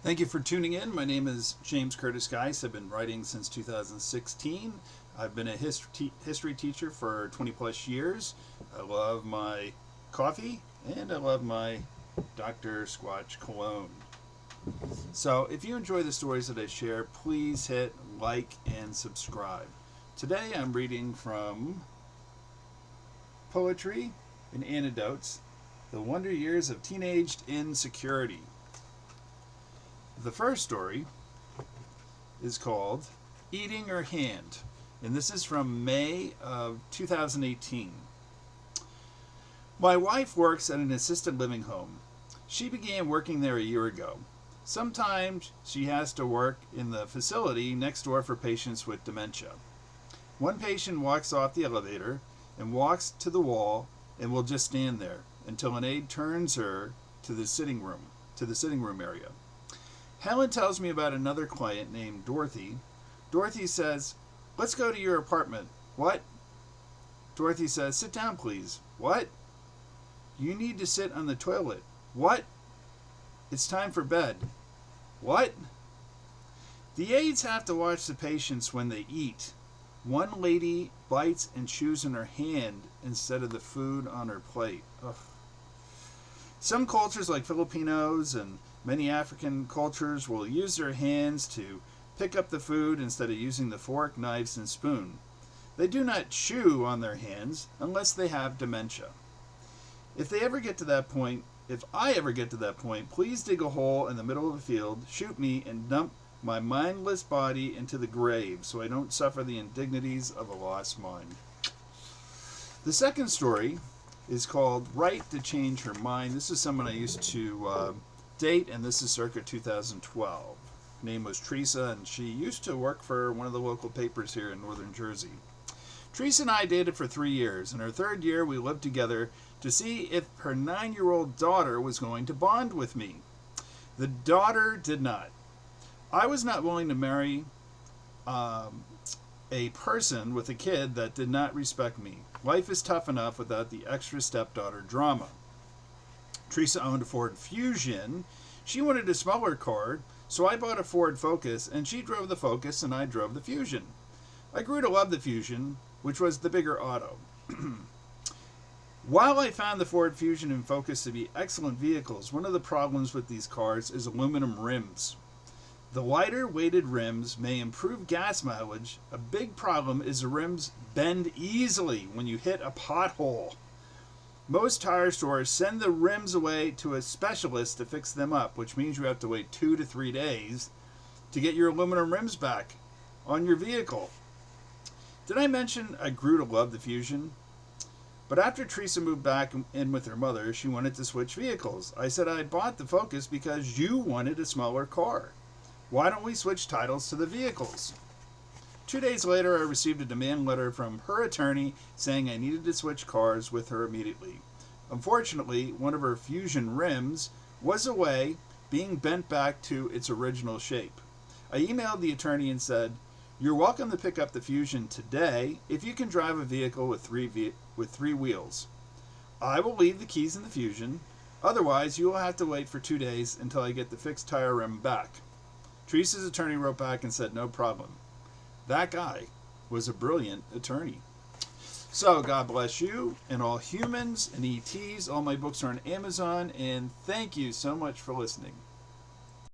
Thank you for tuning in. My name is James Curtis Geis. I've been writing since 2016. I've been a history teacher for 20 plus years. I love my coffee and I love my Dr. Squatch cologne. So if you enjoy the stories that I share, please hit like and subscribe. Today I'm reading from Poetry and Anecdotes, The Wonder Years of Teenage Insecurity. The first story is called Eating Her Hand, and this is from May of 2018. My wife works at an assisted living home. She began working there a year ago. Sometimes she has to work in the facility next door for patients with dementia. One patient walks off the elevator and walks to the wall and will just stand there until an aide turns her to the sitting room area. Helen tells me about another client named Dorothy. Dorothy says, "Let's go to your apartment." "What?" Dorothy says, "Sit down, please." "What?" "You need to sit on the toilet." "What?" "It's time for bed." "What?" The aides have to watch the patients when they eat. One lady bites and chews in her hand instead of the food on her plate. Ugh. Some cultures, like Filipinos and many African cultures, will use their hands to pick up the food instead of using the fork, knives, and spoon. They do not chew on their hands unless they have dementia. If I ever get to that point, please dig a hole in the middle of a field, shoot me, and dump my mindless body into the grave so I don't suffer the indignities of a lost mind. The second story is called Right to Change Her Mind. This is someone I used to date, and this is circa 2012. Her name was Teresa, and she used to work for one of the local papers here in northern Jersey. Teresa and I dated for 3 years. In her third year, we lived together to see if her 9-year-old daughter was going to bond with me. The daughter did not. I was not willing to marry a person with a kid that did not respect me. Life is tough enough without the extra stepdaughter drama. Teresa owned a Ford Fusion. She wanted a smaller car, so I bought a Ford Focus, and she drove the Focus and I drove the Fusion. I grew to love the Fusion, which was the bigger auto. While I found the Ford Fusion and Focus to be excellent vehicles, one of the problems with these cars is aluminum rims. The lighter weighted rims may improve gas mileage. A big problem is the rims bend easily when you hit a pothole. Most tire stores send the rims away to a specialist to fix them up, which means you have to wait 2 to 3 days to get your aluminum rims back on your vehicle. Did I mention I grew to love the Fusion? But after Teresa moved back in with her mother, she wanted to switch vehicles. I said I bought the Focus because you wanted a smaller car. Why don't we switch titles to the vehicles? 2 days later, I received a demand letter from her attorney saying I needed to switch cars with her immediately. Unfortunately, one of her Fusion rims was away, being bent back to its original shape. I emailed the attorney and said, "You're welcome to pick up the Fusion today if you can drive a vehicle with three wheels. I will leave the keys in the Fusion. Otherwise, you will have to wait for 2 days until I get the fixed tire rim back." Teresa's attorney wrote back and said, "No problem." That guy was a brilliant attorney. So, God bless you and all humans and ETs. All my books are on Amazon, and thank you so much for listening.